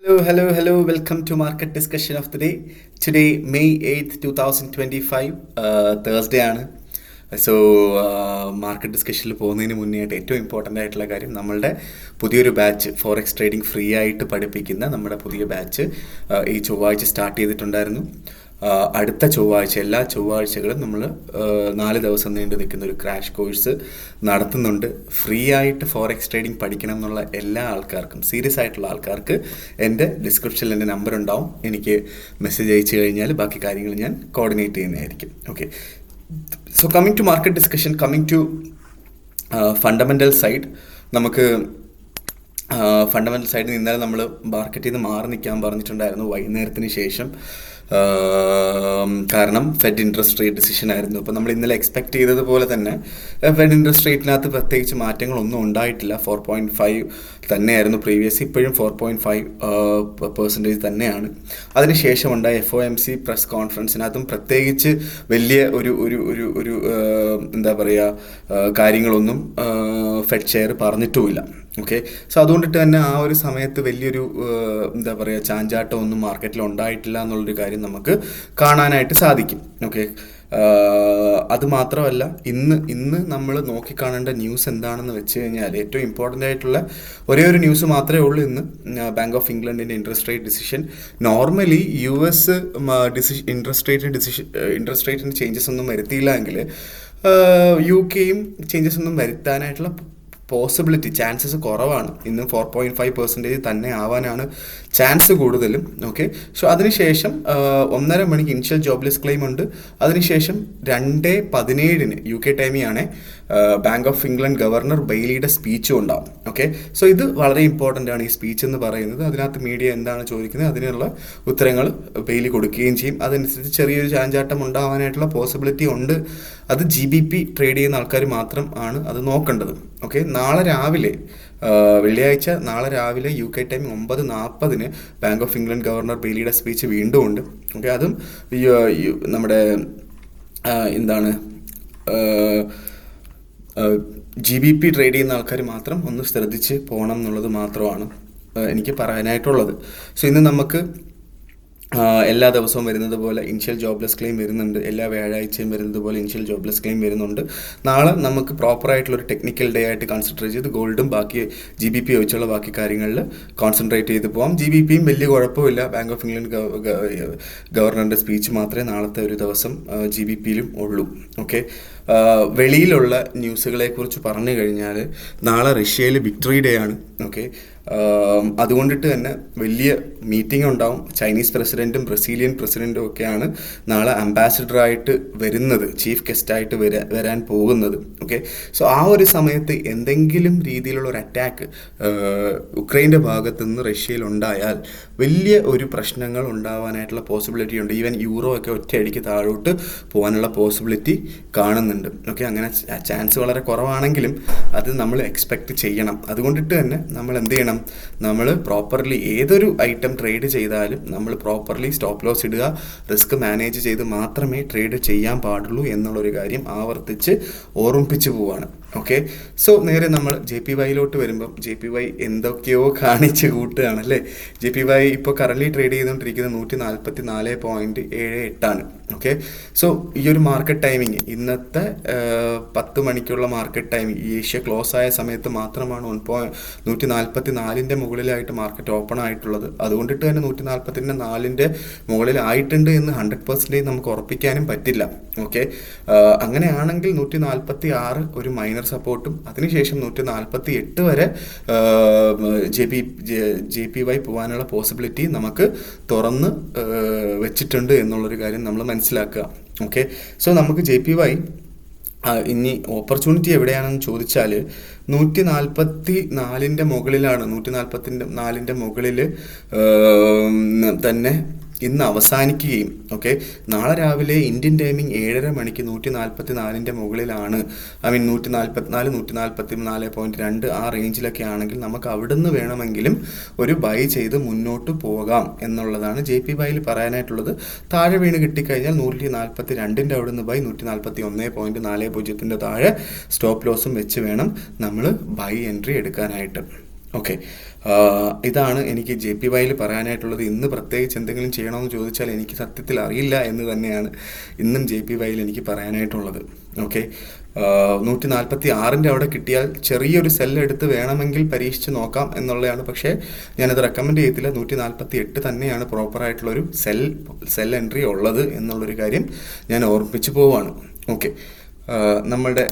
Hello. Welcome to market discussion of the day. Today, May 8th, 2025, Thursday ആണ്. So market ഡിസ്കഷനിൽ പോകുന്നതിന് മുന്നേ ആയിട്ട് ഏറ്റവും ഇമ്പോർട്ടൻ്റ് ആയിട്ടുള്ള കാര്യം, നമ്മളുടെ പുതിയൊരു ബാച്ച് ഫോറക്സ് ട്രേഡിംഗ് ഫ്രീ ആയിട്ട് പഠിപ്പിക്കുന്ന നമ്മുടെ പുതിയ ബാച്ച് ഈ ചൊവ്വാഴ്ച സ്റ്റാർട്ട് ചെയ്തിട്ടുണ്ടായിരുന്നു. അടുത്ത ചൊവ്വാഴ്ച എല്ലാ ചൊവ്വാഴ്ചകളും നമ്മൾ 4 ദിവസം നീണ്ടു നിൽക്കുന്ന ഒരു ക്രാഷ് കോഴ്സ് നടത്തുന്നുണ്ട്. ഫ്രീ ആയിട്ട് ഫോറക്സ് ട്രേഡിംഗ് പഠിക്കണം എന്നുള്ള എല്ലാ ആൾക്കാർക്കും, സീരിയസ് ആയിട്ടുള്ള ആൾക്കാർക്ക് എൻ്റെ ഡിസ്ക്രിപ്ഷനിൽ എൻ്റെ നമ്പർ ഉണ്ടാവും. എനിക്ക് മെസ്സേജ് അയച്ചു കഴിഞ്ഞാൽ ബാക്കി കാര്യങ്ങൾ ഞാൻ കോർഡിനേറ്റ് ചെയ്യുന്നതായിരിക്കും. Okay, so coming to market discussion, coming to fundamental side. നമുക്ക് ഫണ്ടമെൻ്റൽ സൈഡിൽ ഇന്നലെ നമ്മൾ മാർക്കറ്റിൽ നിന്ന് മാറി നിൽക്കാൻ പറഞ്ഞിട്ടുണ്ടായിരുന്നു വൈകുന്നേരത്തിന് ശേഷം. കാരണം ഫെഡ് ഇൻട്രസ്റ്റ് റേറ്റ് ഡിസിഷൻ ആയിരുന്നു. അപ്പോൾ നമ്മൾ ഇന്നലെ എക്സ്പെക്ട് ചെയ്തതുപോലെ തന്നെ ഫെഡ് ഇൻട്രസ്റ്റ് റേറ്റിനകത്ത് പ്രത്യേകിച്ച് മാറ്റങ്ങളൊന്നും ഉണ്ടായിട്ടില്ല. 4.5 തന്നെയായിരുന്നു പ്രീവിയസ്, ഇപ്പോഴും 4.5% തന്നെയാണ്. അതിനുശേഷം ഉണ്ടായ FOMC പ്രസ് കോൺഫറൻസിനകത്തും പ്രത്യേകിച്ച് വലിയ ഒരു എന്താ പറയുക കാര്യങ്ങളൊന്നും ഫെഡ് ചെയർ പറഞ്ഞിട്ടുമില്ല. ഓക്കെ, സോ അതുകൊണ്ടിട്ട് തന്നെ ആ ഒരു സമയത്ത് വലിയൊരു എന്താ പറയുക ചാഞ്ചാട്ടം ഒന്നും മാർക്കറ്റിൽ ഉണ്ടായിട്ടില്ല എന്നുള്ളൊരു കാര്യം നമുക്ക് കാണാനായിട്ട് സാധിക്കും. ഓക്കെ, അതുമാത്രമല്ല ഇന്ന് നമ്മൾ നോക്കിക്കാണേണ്ട ന്യൂസ് എന്താണെന്ന് വെച്ച് കഴിഞ്ഞാൽ ഏറ്റവും ഇമ്പോർട്ടൻ്റ് ആയിട്ടുള്ള ഒരേ ഒരു ന്യൂസ് മാത്രമേ ഉള്ളൂ ഇന്ന്. ബാങ്ക് ഓഫ് ഇംഗ്ലണ്ടിൻ്റെ interest rate decision. Normally US interest റേറ്റിന് ചേഞ്ചസ് ഒന്നും വരുത്തിയില്ല എങ്കിൽ UK ചേഞ്ചസ് ഒന്നും വരുത്താനായിട്ടുള്ള ചാൻസസ് കുറവാണ്. ഇന്നും 4.5% തന്നെ ആവാനാണ് ചാൻസ് കൂടുതലും. ഓക്കെ, സോ അതിനുശേഷം 1:30 മണിക്ക് ഇനിഷ്യൽ ജോബ്ലെസ് ക്ലെയിം ഉണ്ട്. അതിനുശേഷം 2:17 UK ടൈമിയാണ് ബാങ്ക് ഓഫ് ഇംഗ്ലണ്ട് ഗവർണർ ബെയ്ലിയുടെ സ്പീച്ചും ഉണ്ടാവും. ഓക്കെ, സോ ഇത് വളരെ ഇമ്പോർട്ടൻ്റ് ആണ് ഈ സ്പീച്ച് എന്ന് പറയുന്നത്. അതിനകത്ത് മീഡിയ എന്താണ് ചോദിക്കുന്നത് അതിനുള്ള ഉത്തരങ്ങൾ ബെയ്ലി കൊടുക്കുകയും ചെയ്യും. അതനുസരിച്ച് ചെറിയൊരു ചാഞ്ചാട്ടം ഉണ്ടാവാനായിട്ടുള്ള പോസിബിലിറ്റി ഉണ്ട്. അത് GBP ട്രേഡ് ചെയ്യുന്ന ആൾക്കാർ മാത്രം ആണ് അത് നോക്കേണ്ടത്. ഓക്കെ, നാളെ രാവിലെ വെള്ളിയാഴ്ച നാളെ രാവിലെ UK time 9:40 bank of England governor ബെയ്ലിയുടെ സ്പീച്ച് വീണ്ടും ഉണ്ട്. ഓക്കെ, അതും നമ്മുടെ എന്താണ് GBP ട്രേഡ് ചെയ്യുന്ന ആൾക്കാർ മാത്രം ഒന്ന് ശ്രദ്ധിച്ച് പോകണം എന്നുള്ളത് മാത്രമാണ് എനിക്ക് പറയാനായിട്ടുള്ളത്. സോ ഇന്ന് നമുക്ക് എല്ലാ ദിവസവും വരുന്നത് പോലെ ഇനിഷ്യൽ ജോബ്ലെസ് ക്ലെയിം വരുന്നുണ്ട്. എല്ലാ വ്യാഴാഴ്ചയും വരുന്നത് പോലെ ഇനിഷ്യൽ ജോബ്ലെസ് ക്ലെയിം വരുന്നുണ്ട്. നാളെ നമുക്ക് പ്രോപ്പറായിട്ടുള്ളൊരു ടെക്നിക്കൽ ഡേ ആയിട്ട് കൺസെൻട്രേറ്റ് ചെയ്ത് ഗോൾഡും ബാക്കി GBP വെച്ചുള്ള ബാക്കി കാര്യങ്ങളിൽ കോൺസെൻട്രേറ്റ് ചെയ്ത് പോകാം. GBPയും വലിയ കുഴപ്പമില്ല. ബാങ്ക് ഓഫ് ഇംഗ്ലണ്ട് ഗവർണറിൻ്റെ സ്പീച്ച് മാത്രമേ നാളത്തെ ഒരു ദിവസം GBPയിലും ഉള്ളൂ. ഓക്കെ, വെളിയിലുള്ള ന്യൂസുകളെ കുറിച്ച് പറഞ്ഞു കഴിഞ്ഞാൽ നാളെ റഷ്യയിൽ വിക്ടറി ഡേ ആണ്. ഓക്കെ, അതുകൊണ്ടിട്ട് തന്നെ വലിയ മീറ്റിംഗ് ഉണ്ടാവും. ചൈനീസ് പ്രസിഡൻറ്റും ബ്രസീലിയൻ പ്രസിഡൻറ്റും ഒക്കെയാണ് നാളെ അംബാസിഡറായിട്ട് വരുന്നത്, ചീഫ് ഗസ്റ്റായിട്ട് വരാൻ പോകുന്നത്. ഓക്കെ, സോ ആ ഒരു സമയത്ത് എന്തെങ്കിലും രീതിയിലുള്ള ഒരു അറ്റാക്ക് ഉക്രൈൻ്റെ ഭാഗത്തു നിന്ന് റഷ്യയിൽ ഉണ്ടായാൽ വലിയ ഒരു പ്രശ്നങ്ങൾ ഉണ്ടാവാനായിട്ടുള്ള പോസിബിലിറ്റി ഉണ്ട്. ഈവൻ യൂറോ ഒക്കെ ഒറ്റയടിക്ക് താഴോട്ട് പോകാനുള്ള പോസിബിലിറ്റി കാണുന്നുണ്ട്. ഓക്കെ, അങ്ങനെ ചാൻസ് വളരെ കുറവാണെങ്കിലും അത് നമ്മൾ എക്സ്പെക്റ്റ് ചെയ്യണം. അതുകൊണ്ടിട്ട് തന്നെ നമ്മൾ എന്ത് ചെയ്യണം, നമ്മൾ പ്രോപ്പർലി ഏതൊരു ഐറ്റം ട്രേഡ് ചെയ്താലും നമ്മൾ പ്രോപ്പർലി സ്റ്റോപ്പ് ലോസ് ഇടുക, റിസ്ക് മാനേജ് ചെയ്ത് മാത്രമേ ട്രേഡ് ചെയ്യാൻ പാടുള്ളൂ എന്നുള്ളൊരു കാര്യം ആവർത്തിച്ച് ഓർമ്മിപ്പിച്ചു പോവാണ്. ഓക്കെ, സോ നേരെ നമ്മൾ JPYയിലോട്ട് വരുമ്പം JPY എന്തൊക്കെയോ കാണിച്ച് കൂട്ടുകയാണല്ലേ. JPY ഇപ്പോൾ കറൻറ്റ്ലി ട്രേഡ് ചെയ്തുകൊണ്ടിരിക്കുന്നത് 144.78 ആണ്. ഓക്കെ, സോ ഈ ഒരു മാർക്കറ്റ് ടൈമിങ് ഇന്നത്തെ 10 മണിക്കുള്ള മാർക്കറ്റ് ടൈമിങ് ഏഷ്യ ക്ലോസ് ആയ സമയത്ത് മാത്രമാണ് 144 മുകളിലായിട്ട് മാർക്കറ്റ് ഓപ്പൺ ആയിട്ടുള്ളത്. അതുകൊണ്ടിട്ട് തന്നെ 144 മുകളിലായിട്ടുണ്ട് എന്ന് 100% നമുക്ക് ഉറപ്പിക്കാനും പറ്റില്ല. ഓക്കെ, അങ്ങനെയാണെങ്കിൽ 146 ഒരു മൈനർ സപ്പോർട്ടും അതിനുശേഷം 148 വരെ JPY പോകാനുള്ള പോസിബിലിറ്റി നമുക്ക് തുറന്ന് വെച്ചിട്ടുണ്ട് എന്നുള്ളൊരു കാര്യം നമ്മൾ മനസ്സിലാക്കുക. ഓക്കെ, സോ നമുക്ക് JPY ഇനി ഓപ്പർച്യൂണിറ്റി എവിടെയാണെന്ന് ചോദിച്ചാൽ 144 മുകളിലാണ്. 144 മുകളിൽ തന്നെ ഇന്ന് അവസാനിക്കുകയും ഓക്കെ നാളെ രാവിലെ ഇന്ത്യൻ ടൈമിംഗ് 7:30 മണിക്ക് 144 മുകളിലാണ്. 144 144.2 ആ റേഞ്ചിലൊക്കെ ആണെങ്കിൽ നമുക്ക് അവിടുന്ന് വേണമെങ്കിലും ഒരു ബൈ ചെയ്ത് മുന്നോട്ട് പോകാം എന്നുള്ളതാണ് JPYയിൽ പറയാനായിട്ടുള്ളത്. താഴെ വീണ് കിട്ടിക്കഴിഞ്ഞാൽ 142 അവിടുന്ന് ബൈ, 141.40 താഴെ സ്റ്റോപ്പ് ലോസും വെച്ച് വേണം നമ്മൾ ബൈ എൻട്രി എടുക്കാനായിട്ട്. ഓക്കെ, ഇതാണ് എനിക്ക് JPYയിൽ പറയാനായിട്ടുള്ളത്. ഇന്ന് പ്രത്യേകിച്ച് എന്തെങ്കിലും ചെയ്യണമെന്ന് ചോദിച്ചാൽ എനിക്ക് സത്യത്തിൽ അറിയില്ല എന്ന് തന്നെയാണ് ഇന്നും JPYയിൽ എനിക്ക് പറയാനായിട്ടുള്ളത്. ഓക്കെ, 146 അവിടെ കിട്ടിയാൽ ചെറിയൊരു സെല്ലെടുത്ത് വേണമെങ്കിൽ പരീക്ഷിച്ച് നോക്കാം എന്നുള്ളതാണ്. പക്ഷേ ഞാനത് റെക്കമെൻഡ് ചെയ്യത്തില്ല. 148 തന്നെയാണ് പ്രോപ്പറായിട്ടുള്ളൊരു സെൽ എൻട്രി ഉള്ളത് എന്നുള്ളൊരു കാര്യം ഞാൻ ഓർമ്മിച്ച് പോവുകയാണ്. ഓക്കെ, നമ്മുടെ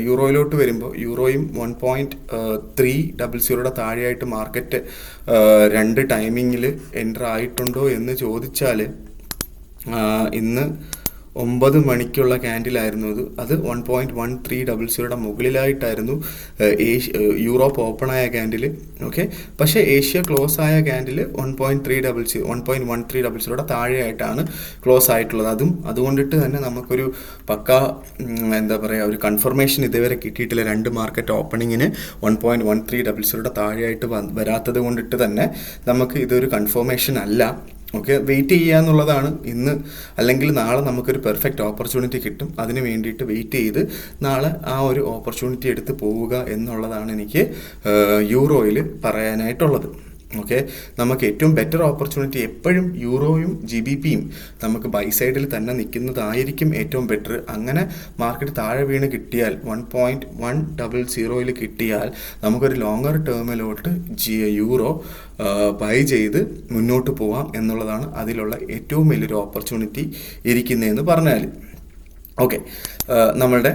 യൂറോയിലോട്ട് വരുമ്പോൾ യൂറോയും 1.300 താഴെയായിട്ട് മാർക്കറ്റ് 2 ടൈമിങ്ങിൽ എൻ്റർ ആയിട്ടുണ്ടോ എന്ന് ചോദിച്ചാൽ ഇന്ന് 9 മണിക്കുള്ള ക്യാൻഡിലായിരുന്നു അത് 1.1300 മുകളിലായിട്ടായിരുന്നു യൂറോപ്പ് ഓപ്പൺ ആയ ക്യാൻഡിൽ. ഓക്കെ, പക്ഷേ ഏഷ്യ ക്ലോസ് ആയ ക്യാൻഡിൽ 1.1300 താഴെയായിട്ടാണ് ക്ലോസ് ആയിട്ടുള്ളത്. അതുകൊണ്ടിട്ട് തന്നെ നമുക്കൊരു പക്ക എന്താ പറയുക, ഒരു കൺഫർമേഷൻ ഇതുവരെ കിട്ടിയിട്ടില്ല. 2 മാർക്കറ്റ് ഓപ്പണിങ്ങിന് 1.1300 താഴെയായിട്ട് വരാത്തത് കൊണ്ടിട്ട് തന്നെ നമുക്ക് ഇതൊരു കൺഫർമേഷൻ അല്ല. ഓക്കെ, വെയിറ്റ് ചെയ്യുക എന്നുള്ളതാണ്. ഇന്ന് അല്ലെങ്കിൽ നാളെ നമുക്കൊരു പെർഫെക്റ്റ് ഓപ്പർച്യൂണിറ്റി കിട്ടും. അതിന് വേണ്ടിയിട്ട് വെയിറ്റ് ചെയ്ത് നാളെ ആ ഒരു ഓപ്പർച്യൂണിറ്റി എടുത്ത് പോവുക എന്നുള്ളതാണ് എനിക്ക് യൂറോയിൽ പറയാനായിട്ടുള്ളത്. ഓക്കെ, നമുക്ക് ഏറ്റവും ബെറ്റർ ഓപ്പർച്യൂണിറ്റി എപ്പോഴും യൂറോയും GBPയും നമുക്ക് ബൈ സൈഡിൽ തന്നെ നിൽക്കുന്നതായിരിക്കും ഏറ്റവും ബെറ്റർ. അങ്ങനെ മാർക്കറ്റ് താഴെ വീണ് കിട്ടിയാൽ 1.100 കിട്ടിയാൽ നമുക്കൊരു ലോങ്ങർ ടേമിലോട്ട് യൂറോ ബൈ ചെയ്ത് മുന്നോട്ട് പോവാം എന്നുള്ളതാണ് അതിലുള്ള ഏറ്റവും വലിയൊരു ഓപ്പർച്യൂണിറ്റി ഇരിക്കുന്നതെന്ന് പറഞ്ഞാൽ. ഓക്കെ, നമ്മളുടെ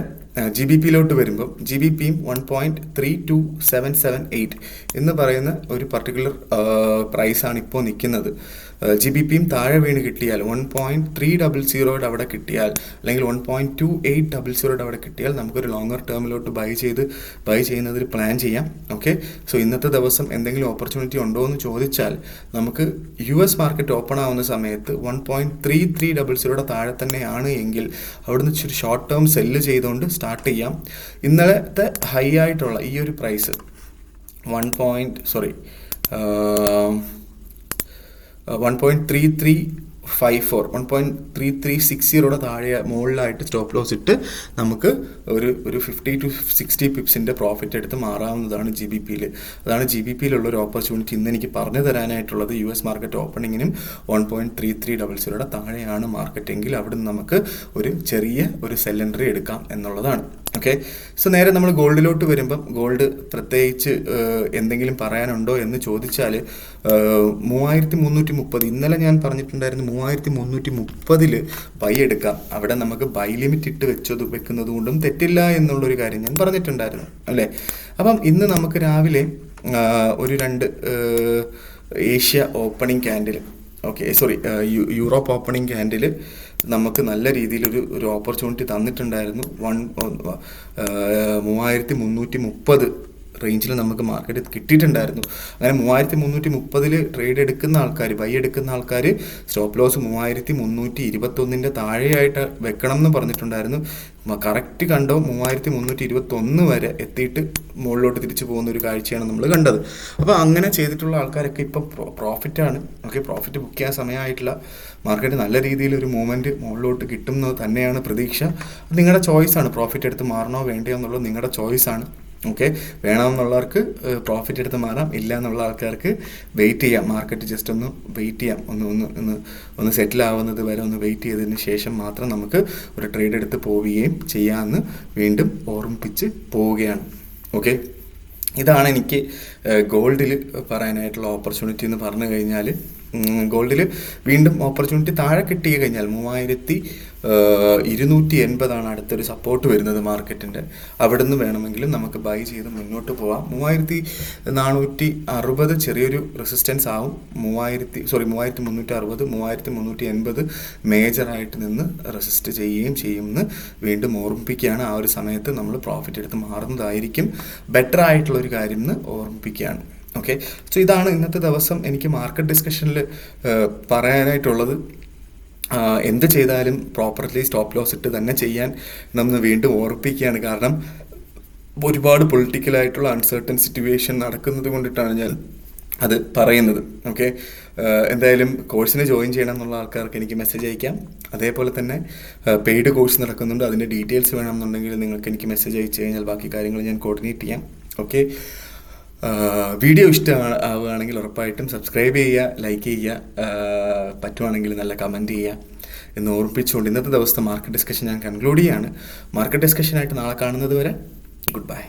GBPയിലോട്ട് വരുമ്പം GBPയും 1.32778 എന്ന് പറയുന്ന ഒരു പർട്ടിക്കുലർ പ്രൈസാണ് ഇപ്പോൾ നിൽക്കുന്നത്. GBPയും താഴെ വീണ് കിട്ടിയാൽ 1.300 അവിടെ കിട്ടിയാൽ അല്ലെങ്കിൽ 1.2800 അവിടെ കിട്ടിയാൽ നമുക്കൊരു ലോങ്ങർ ടേമിലോട്ട് ബൈ ചെയ്യുന്നതിൽ പ്ലാൻ ചെയ്യാം. ഓക്കെ, സോ ഇന്നത്തെ ദിവസം എന്തെങ്കിലും ഓപ്പർച്യൂണിറ്റി ഉണ്ടോ എന്ന് ചോദിച്ചാൽ നമുക്ക് US മാർക്കറ്റ് ഓപ്പൺ ആവുന്ന സമയത്ത് 1.3300 താഴെ തന്നെയാണ് എങ്കിൽ അവിടുന്ന് ഇച്ചിരി ഷോർട്ട് ടേം സെല്ല് ചെയ്തുകൊണ്ട് സ്റ്റാർട്ട് ചെയ്യാം. ഇന്നലത്തെ ഹൈ ആയിട്ടുള്ള ഈ ഒരു പ്രൈസ് 1.3360 താഴെ മുകളിലായിട്ട് സ്റ്റോപ്പ് ലോസ് ഇട്ട് നമുക്ക് ഒരു 50 to 60 പിപ്സിൻ്റെ പ്രോഫിറ്റ് എടുത്ത് മാറാവുന്നതാണ് GBPയിൽ. അതാണ് GBPയിലുള്ള ഒരു ഓപ്പർച്യൂണിറ്റി ഇന്ന് എനിക്ക് പറഞ്ഞു തരാനായിട്ടുള്ളത്. US മാർക്കറ്റ് ഓപ്പണിങ്ങിനും 1.3300 താഴെയാണ് മാർക്കറ്റ് എങ്കിൽ അവിടെ നിന്ന് നമുക്ക് ഒരു ചെറിയ ഒരു സെൽ എൻട്രി എടുക്കാം എന്നുള്ളതാണ്. ഓക്കെ, സോ നേരെ നമ്മൾ ഗോൾഡിലോട്ട് വരുമ്പം ഗോൾഡ് പ്രത്യേകിച്ച് എന്തെങ്കിലും പറയാനുണ്ടോ എന്ന് ചോദിച്ചാൽ 3330 ഇന്നലെ ഞാൻ പറഞ്ഞിട്ടുണ്ടായിരുന്നു 3330 ബൈ എടുക്കാം. അവിടെ നമുക്ക് ബൈ ലിമിറ്റ് ഇട്ട് വെക്കുന്നത് കൊണ്ടും തെറ്റില്ല എന്നുള്ളൊരു കാര്യം ഞാൻ പറഞ്ഞിട്ടുണ്ടായിരുന്നു അല്ലേ. അപ്പം ഇന്ന് നമുക്ക് രാവിലെ ഒരു 2 Asia opening candle Europe opening candle നമുക്ക് നല്ല രീതിയിലൊരു ഓപ്പർച്യൂണിറ്റി തന്നിട്ടുണ്ടായിരുന്നു. 3330 റേഞ്ചിൽ നമുക്ക് മാർക്കറ്റ് കിട്ടിയിട്ടുണ്ടായിരുന്നു. അങ്ങനെ 3330 ട്രേഡ് എടുക്കുന്ന ആൾക്കാർ, ബൈ എടുക്കുന്ന ആൾക്കാർ സ്റ്റോപ്പ് ലോസ് 3321 താഴെയായിട്ട് വെക്കണം എന്ന് പറഞ്ഞിട്ടുണ്ടായിരുന്നു. കറക്റ്റ് കണ്ടോ 3321 വരെ എത്തിയിട്ട് മുകളിലോട്ട് തിരിച്ചു പോകുന്ന ഒരു കാഴ്ചയാണ് നമ്മൾ കണ്ടത്. അപ്പോൾ അങ്ങനെ ചെയ്തിട്ടുള്ള ആൾക്കാരൊക്കെ ഇപ്പം പ്രോഫിറ്റാണ്. ഓക്കെ, പ്രോഫിറ്റ് ബുക്ക് ചെയ്യാൻ സമയമായിട്ടില്ല. മാർക്കറ്റ് നല്ല രീതിയിൽ ഒരു മൂവ്മെൻറ്റ് മുകളിലോട്ട് കിട്ടുന്നത് തന്നെയാണ് പ്രതീക്ഷ. നിങ്ങളുടെ ചോയ്സാണ്, പ്രോഫിറ്റ് എടുത്ത് മാറണോ വേണ്ടയോ എന്നുള്ളത് നിങ്ങളുടെ ചോയ്സാണ്. ഓക്കെ, വേണമെന്നുള്ളവർക്ക് പ്രോഫിറ്റ് എടുത്ത് മാറാം, ഇല്ല എന്നുള്ള ആൾക്കാർക്ക് വെയിറ്റ് ചെയ്യാം. മാർക്കറ്റ് ജസ്റ്റ് ഒന്ന് വെയിറ്റ് ചെയ്യാം, ഒന്ന് സെറ്റിൽ ആവുന്നത് വരെ ഒന്ന് വെയിറ്റ് ചെയ്തതിന് ശേഷം മാത്രം നമുക്ക് ഒരു ട്രേഡ് എടുത്ത് പോവുകയും ചെയ്യാമെന്ന് വീണ്ടും ഓർമ്മിപ്പിച്ച് പോവുകയാണ്. ഓക്കെ, ഇതാണ് എനിക്ക് ഗോൾഡിൽ പറയാനായിട്ടുള്ള ഓപ്പർച്യൂണിറ്റി എന്ന് പറഞ്ഞു കഴിഞ്ഞാൽ. ഗോൾഡിൽ വീണ്ടും ഓപ്പർച്യൂണിറ്റി താഴെ കിട്ടി കഴിഞ്ഞാൽ 3280 അടുത്തൊരു സപ്പോർട്ട് വരുന്നത് മാർക്കറ്റിൻ്റെ. അവിടെ നിന്ന് വേണമെങ്കിലും നമുക്ക് ബൈ ചെയ്ത് മുന്നോട്ട് പോവാം. 3460 ചെറിയൊരു റെസിസ്റ്റൻസ് ആവും. 3360 3380 മേജറായിട്ട് നിന്ന് റെസിസ്റ്റ് ചെയ്യുമെന്ന് വീണ്ടും ഓർമ്മിപ്പിക്കുകയാണ്. ആ ഒരു സമയത്ത് നമ്മൾ പ്രോഫിറ്റ് എടുത്ത് മാറുന്നതായിരിക്കും ബെറ്റർ ആയിട്ടുള്ളൊരു കാര്യം എന്ന് ഓർമ്മിപ്പിക്കുകയാണ്. ഓക്കെ, സോ ഇതാണ് ഇന്നത്തെ ദിവസം എനിക്ക് മാർക്കറ്റ് ഡിസ്കഷനിൽ പറയാനായിട്ടുള്ളത്. എന്ത് ചെയ്താലും പ്രോപ്പർലി സ്റ്റോപ്പ് ലോസ് ഇട്ട് തന്നെ ചെയ്യാൻ നമ്മൾ വീണ്ടും ഓർമ്മിപ്പിക്കുകയാണ്. കാരണം ഒരുപാട് പൊളിറ്റിക്കലായിട്ടുള്ള അൺസർട്ടൻ സിറ്റുവേഷൻ നടക്കുന്നത് കൊണ്ടിട്ടാണ് ഞാൻ അത് പറയുന്നത്. ഓക്കെ, എന്തായാലും കോഴ്സിന് ജോയിൻ ചെയ്യണം എന്നുള്ള ആൾക്കാർക്ക് എനിക്ക് മെസ്സേജ് അയക്കാം. അതേപോലെ തന്നെ പെയ്ഡ് കോഴ്സ് നടക്കുന്നുണ്ട്, അതിൻ്റെ ഡീറ്റെയിൽസ് വേണമെന്നുണ്ടെങ്കിൽ നിങ്ങൾക്ക് എനിക്ക് മെസ്സേജ് അയച്ചു കഴിഞ്ഞാൽ ബാക്കി കാര്യങ്ങൾ ഞാൻ കോർഡിനേറ്റ് ചെയ്യാം. ഓക്കെ, വീഡിയോ ആവുകയാണെങ്കിൽ ഉറപ്പായിട്ടും സബ്സ്ക്രൈബ് ചെയ്യുക, ലൈക്ക് ചെയ്യുക, പറ്റുവാണെങ്കിൽ നല്ല കമൻറ്റ് ചെയ്യുക എന്ന് ഓർപ്പിച്ചുകൊണ്ട് ഇന്നത്തെ ദിവസത്തെ മാർക്കറ്റ് ഡിസ്കഷൻ ഞാൻ കൺക്ലൂഡ് ചെയ്യാണ്. മാർക്കറ്റ് ഡിസ്കഷനായിട്ട് നാളെ കാണുന്നത് വരെ ഗുഡ് ബൈ.